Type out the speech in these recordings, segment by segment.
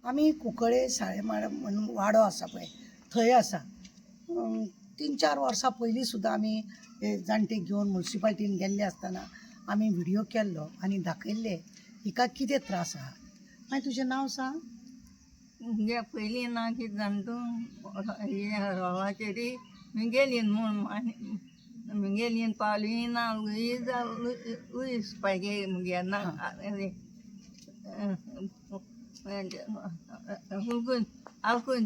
आमी कुंकळे साळेमाळ म्हणून वाडो आसा पळय थंय आसा. 3-4 वर्सां पयलीं सुद्दां आमी हे जाणटे घेवन म्युन्सिपाल्टीन गेल्ले आसतना आमी व्हिडियो केल्लो आनी दाखयल्ले हिका कितें त्रास आहा. मागीर तुजें नांव सांग. म्हणजे पयलीं ना कितें जाणा तूं हे रोलाचेरी गेली म्हगेली पावली ना उयस पाहिजे म्हणजे ना हुलकून आलकून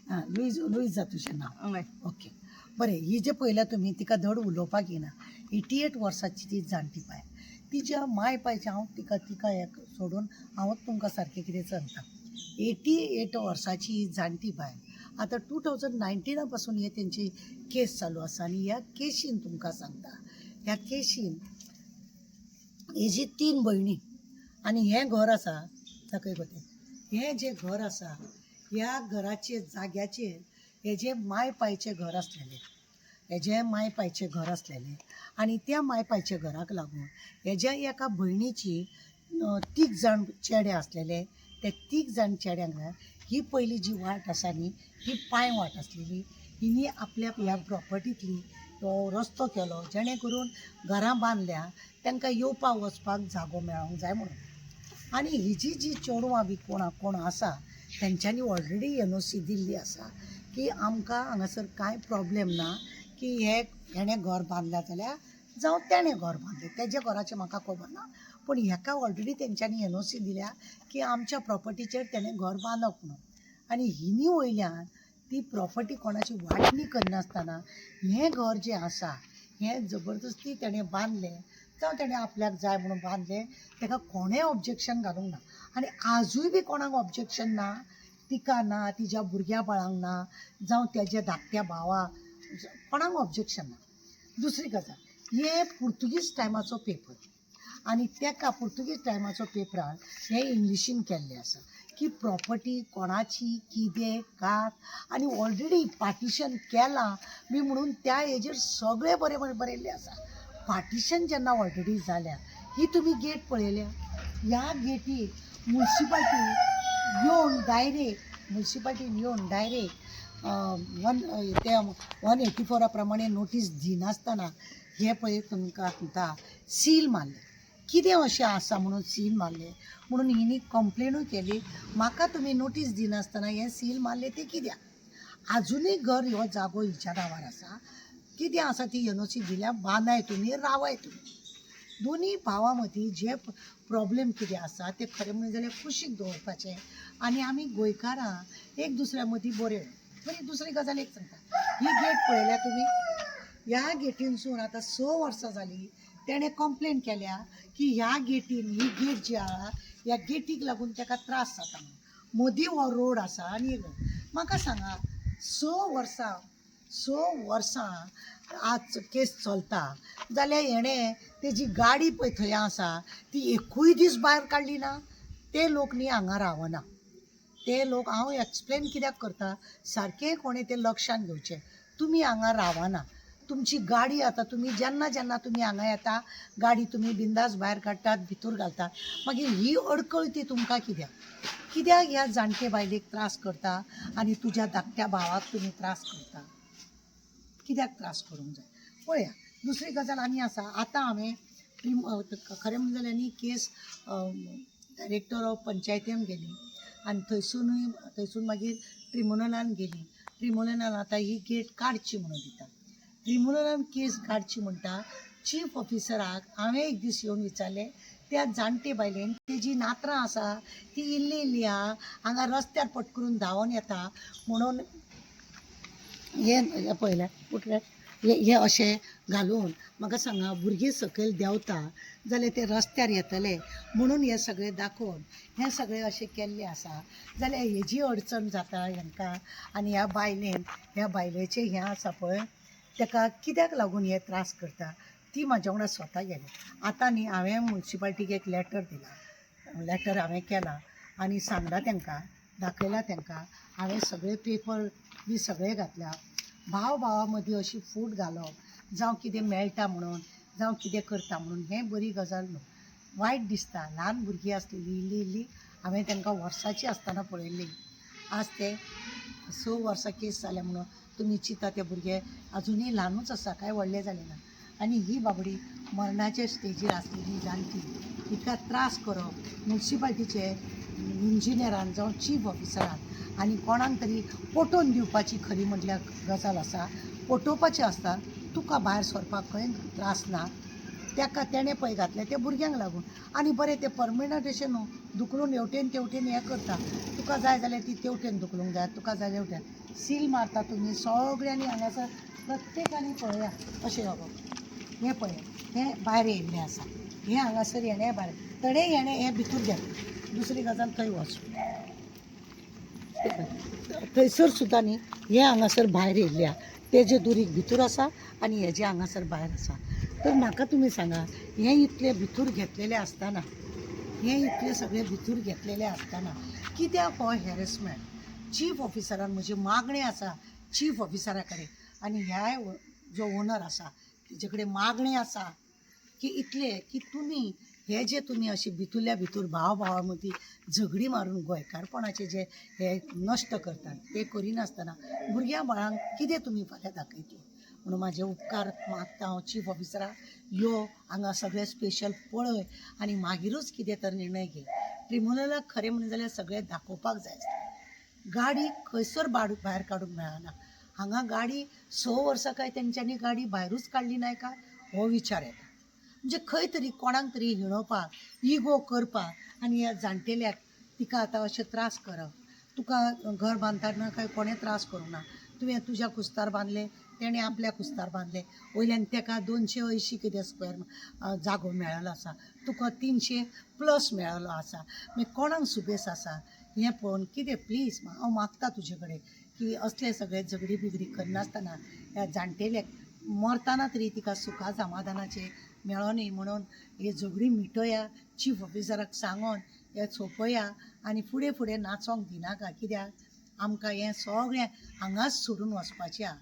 हां लुईजा तुजें नांव. हय. ओके बरें. ही जे पळयल्या तुमी तिका धड उलोवपाक येना. 88 वर्सांची ती जाणटी बाय. तिच्या माय पायचे हांव तिका हे सोडून हांवच तुमकां सारकें कितें सांगता. 88 वर्सांची ही जाणटी बाय. आतां 2019 पासून हे तेंची केस चालू आसा आनी ह्या केसीन तुमकां सांगता ह्या केसीन हेजी 3 भयणी आनी हें घर आसा दाखय गो तें. हें जें घर आसा ह्या घराचे जाग्याचेर हेजे माय पायचें घर आसलेलें. हेजें माय पायचें घर आसलेलें आनी त्या माय पायच्या घराक लागून हेज्या एका भयणीची 3 जाण चेडे आसलेले. ते 3 जाण चेड्यांक ही पयली जी वाट आसा न्ही ही पांय वाट आसलेली. हिनी आपल्या ह्या प्रॉपर्टींतली तो रस्तो केलो जेणे करून घरां बांदल्या तांकां येवपाक वचपाक जागो मेळोंक जाय म्हणून. आनी हिजी जी चेडवां बी कोण आसा तेंच्यांनी ऑलरेडी NOC दिल्ली आसा की आमकां हांगासर कांय प्रॉब्लेम ना की हेणें घर बांदल्या जाल्यार जावं तेणें घर बांदलें तेज्या घराचें म्हाका खबर ना. पूण हेका ऑलरेडी तेंच्यांनी NOC दिल्या की आमच्या प्रॉपर्टीचेर तेणें घर बांदप म्हणून. आनी हिनी वयल्यान ती प्रॉपर्टी कोणाची वांटणी करनासतना हें घर जें आसा हें जबरदस्ती तेणें बांदलें जावं तेणें आपल्याक जाय म्हणून बांदलें. ताका कोणें ऑब्जेक्शन घालूंक ना आनी आजूय बी कोणाक ऑब्जेक्शन ना. तिका ना, तिच्या भुरग्या बाळांक ना, जावं तेज्या धाकट्या भावाक कोणाक ऑब्जेक्शन ना. दुसरी गजाल हे पुर्तुगीज टायमाचो पेपर आनी तेका पुर्तुगीज टायमाचो पेपरान हे इंग्लिशीन केल्लें आसा की प्रॉपर्टी कोणाची कितें कात आनी ऑलरेडी पार्टिशन केलां बी म्हणून त्या हेजेर सगळें बरें बरयल्लें आसा. पार्टिशन जेन्ना ऑलरेडी जाल्या ही तुमी गेट पळयल्या. ह्या गेटीक म्युन्सिपाल्टीन येवन डायरेक्ट 184 प्रमाणे नोटीस दिनासतना हे पळय तुमकां सांगता सील मारले. कितें अशें आसा म्हणून सील मारले म्हणून हिनी कंप्लेनूय केली. म्हाका तुमी नोटीस दिनासतना हें सील मारलें तें कित्याक. आजुनूय घर हो जागो हिच्या नांवार आसा. कितें आसा ती NOC दिल्या बांदाय तुमी रावाय तुमी. दोनी भावां मदीं जे प्रॉब्लेम कितें आसा ते खरें म्हणलें जाल्यार कुशीक दवरपाचें आनी आमी गोंयकारां एक दुसऱ्या मदीं बरें. बरी दुसरी गजाल एक सांगता ही गेट पळयल्या तुमी. ह्या गेटीनसून आतां 6 वर्सां जालीं तेणें कंप्लेन केल्या की ह्या गेटीन ही गेट जी आहा ह्या गेटीक लागून ताका त्रास जाता म्हणून. मदीं हो रोड आसा आनी म्हाका सांगा 6 वर्सां आज केस चलता जाल्यार हेणें तेजी गाडी पळय थंय आसा ती एकूय दीस भायर काडली ना. ते लोक न्ही हांगा रावना. ते लोक हांव एक्सप्लेन कित्याक करता सारकें कोणें तें लक्षान घेवचें. तुमी हांगा रावना. तुमची गाडी आतां तुमी जेन्ना तुमी हांगा येता गाडी तुमी बिंदास भायर काडटात भितर घालतात. मागीर ही अडकळती तुमकां कित्याक ह्या जाणटे बायलेक त्रास करता आनी तुज्या धाकट्या भावाक तुमी त्रास करता. कित्याक त्रास करूंक जाय पळया. दुसरी गजाल आनी आसा. आतां हांवें खरें म्हणलें जाल्यार न्ही केस डायरेक्टर ऑफ पंचायतीन गेली आनी थंयसून मागीर ट्रिब्युनलान गेली. ट्रिब्युनलान आतां ही गेट काडची म्हणून दिता. ट्रिब्युनलान केस काडची म्हणटा. चीफ ऑफिसराक हांवें एक दीस येवन विचारलें त्या जाणटे बायलेन तेजी नात्रां आसा ती इल्ली आहा हांगा रस्त्यार पट करून धांवन येता म्हणून हे पळयल्या कुठले हे अशें घालून म्हाका सांगा भुरगीं सकयल देंवता जाल्यार ते रस्त्यार येतले म्हणून हे सगळें दाखोवन हें सगळें अशें केल्लें आसा जाल्यार हेजी अडचण जाता हांकां. आनी ह्या बायलेचें हें आसा पळय ताका कित्याक लागून हे त्रास करता ती म्हाज्या वांगडा स्वता गेली. आतां न्ही हांवें म्युन्सिपाल्टीक एक लेटर दिला. लेटर हांवें केला आनी सांगला तांकां दाखयला तांकां. हांवें सगळे पेपर बी सगळे घातल्या. भावा मदीं अशी फूट घालप जावं कितें मेळटा म्हणून जावं कितें करता म्हणून हें बरी गजाल न्हू. वायट दिसता. ल्हान भुरगीं आसलेलीं इल्ली हांवें तांकां वर्साची आसतना पळयल्ली. आज ते 6 वर्सां केस जाल्या म्हणून तुमी चिंता ते भुरगे अजुनूय ल्हानूच आसा, कांय व्हडले जाले ना. आनी ही बाबडी मरणाचे स्टेजीर आसलेली जाणटी, तिका त्रास करप म्युन्सिपाल्टीचे इंजिनियरान जावं चीफ ऑफिसरान आनी कोणाक तरी पटोवन दिवपाची खरी म्हटल्यार गजाल आसा. पटोवपाचें आसता, तुका भायर सरपाक खंय त्रास ना, ताका तेणें पळय घातलें ते भुरग्यांक लागून. आनी बरें तें परमनंट अशें न्हू, दुखलून हेवटेन तेवटेन हें करता. तुका जाय जाल्यार ती तेवटेन दुखलूंक जाय, तुका जाय हेवटेन सील मारता तुमी सगळ्यांनी हांगासर प्रत्येकानी पळया अशें बाबा. हें पळय, हें भायर येयल्लें आसा, हें हांगासर येणें भायर, तडे येणें हें भितूर घेतलें. दुसरी गजाल थंय वच, थंयसर सुद्दां न्ही हें हांगासर भायर येयल्या, तेजे दुरीक भितूर आसा आनी हेजे हांगासर भायर आसा. तर म्हाका तुमी सांगा, हें इतलें भितूर घेतलेलें आसतना, हें इतलें सगळें भितूर घेतलेलें आसतना कित्याक हो हॅरेसमेंट? चीफ ऑफिसरान म्हजी मागणी आसा चीफ ऑफिसरा कडेन, आनी ह्या जो ओनर आसा तेजे कडेन मागणी आसा की इतले की तुमी हे जे तुमी अशी भितूरल्या भितूर भाव भावा मदीं झगडी मारून गोंयकारपणाचे जे हे नश्ट करतात ते करिनासतना भुरग्यां बाळांक कितें तुमी फाल्यां दाखयतली. म्हणून म्हाजे उपकार मागता हांव चीफ ऑफिसरा, यो हांगा सगळें स्पेशल पळय आनी मागीरूच कितें तर निर्णय घे. ट्रिब्युनलाक खरें म्हणलें जाल्यार सगळें दाखोवपाक जाय आसता. गाडी खंयसर भायर काडूंक मेळना. हांगा गाडी 6 वर्सां काय तेंच्यांनी गाडी भायरूच काडली नाय का हो विचार येता. म्हणजे खंय तरी कोणाक तरी हिणोवपाक, इगो करपाक आनी ह्या जाणटेल्याक तिका आतां अशें त्रास करप. तुका घर बांदतना काय कोणें त्रास करूं ना, तुवें तुज्या कुस्तार बांदलें, तेणें आपल्या कुस्तार बांदलें, वयल्यान तेका 280 कितें स्क्वेअर जागो मेळ्ळो आसा, तुका 300 प्लस मेळ्ळो आसा. मागीर कोणाक सुबेस आसा हें पळोवन कितें प्लीज हांव मागता तुजे कडेन की असले सगळे झगडी बिगडी करनासतना ह्या जाणटेल्याक मरतना तरी तिका सुखा समाधानाचे मेळोनी म्हणून हे झगडी मिटोया. चीफ ऑफिसराक सांगोन हें सोंपया आनी फुडें फुडें नाचोंक दिनाका. कित्याक आमकां हें सगळें हांगाच सोडून वचपाचें आहा,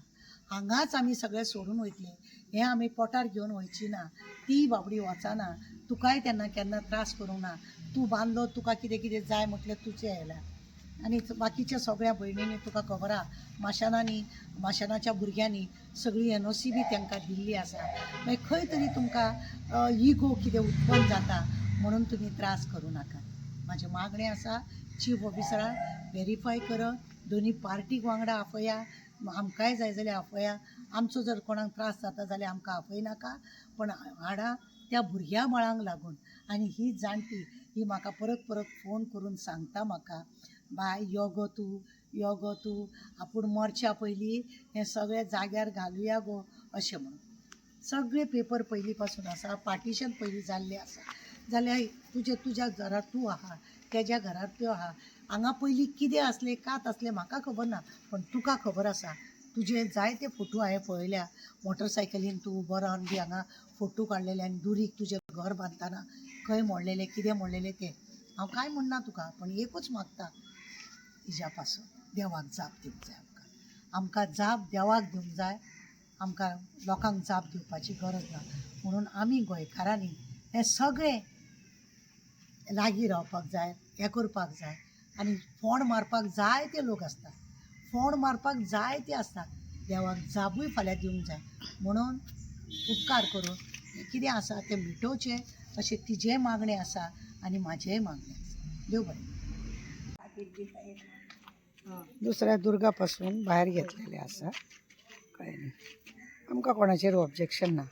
हांगाच आमी सगळें सोडून वयतलीं. हें आमी पोटार घेवन वयची ना, ती बाबडी वचना. तुकाय तेन्ना केन्ना त्रास करूंक ना. तूं बांदलो, तुका कितें कितें जाय म्हटलें तुजें येयलां. आनी बाकीच्या सगळ्या भयणींनी तुका खबर आहा माशेनांनी, माशेनाच्या भुरग्यांनी सगळी NOC बी तांकां दिल्ली आसा. मागीर खंय तरी तुमकां इगो कितें उत्पन्न जाता म्हणून तुमी त्रास करूं नाका. म्हाजें मागणें आसा चीफ ऑफिसरा व्हेरीफाय करत, दोनी पार्टीक वांगडा आफया, आमकांय जाय जाल्यार आफया. आमचो जर कोणाक त्रास जाता जाल्यार आमकां आफय नाका, पण हाडा त्या भुरग्या बाळांक लागून. आनी ही जाणटी ही म्हाका परत परत फोन करून सांगता म्हाका, बाय यो गो तूं आपूण मरच्या पयलीं हें सगळें जाग्यार घालुया गो अशें म्हणून. सगळे पेपर पयलीं पासून आसा, पार्टिशन पयलीं जाल्लें आसा. जाल्यार तुज्या घरांत तूं आहा, तेज्या घरांत त्यो आहा. हांगा पयलीं कितें आसलें कात आसलें म्हाका खबर ना, पण तुका खबर आसा. तुजे जायते फोटो हांवें पळयल्या, मोटरसायकलीन तूं उबो रावन बी हांगा फोटो काडलेले आनी दुरीक तुजें घर बांदतना खंय मोडलेलें कितें मोडलेलें तें. हांव कांय म्हणना तुका, पण एकूच मागता हिज्या पासून देवाक जाप दिवंक जाय. आमकां जाप देवाक दिवंक जाय, आमकां लोकांक जाप दिवपाची गरज ना. म्हणून आमी गोंयकारांनी हें सगळें लागीं रावपाक जाय, हें करपाक जाय. आनी फोंड मारपाक जायते लोक आसता, फोंड मारपाक जायते आसता. देवाक जापूय फाल्यां दिवंक जाय. म्हणून उपकार करून कितें आसा तें मिटोवचें अशें तिजेय मागणें आसा आनी म्हाजेय मागणें आसा. देव बरें. दुसऱ्या दुर्गा पासून भायर घेतलेले आसा, कळ्ळें न्ही. आमकां कोणाचेर ऑब्जेक्शन ना,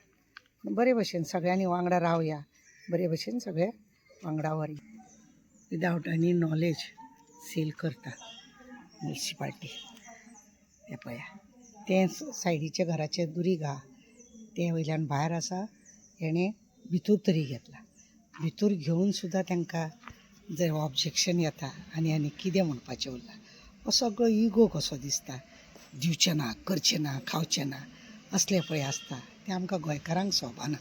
पूण बरे भशेन सगळ्यांनी वांगडा रावया, बरे भशेन सगळे वांगडा व्हरया. विदावट एनी नॉलेज सील करता म्युन्सिपाल्टी. तें पळया, तें सायडीच्या घराचें दुरीग आहा तें वयल्यान भायर आसा. हेणें भितूर तरी घेतला, भितूर घेवन सुद्दां तांकां जर ऑब्जेक्शन येता आनी कितें म्हणपाचें उरलां. हो सगळो इगो कसो दिसता. दिवचें ना, करचें ना, खावचें ना असलें पळय आसता तें आमकां गोंयकारांक सोबना.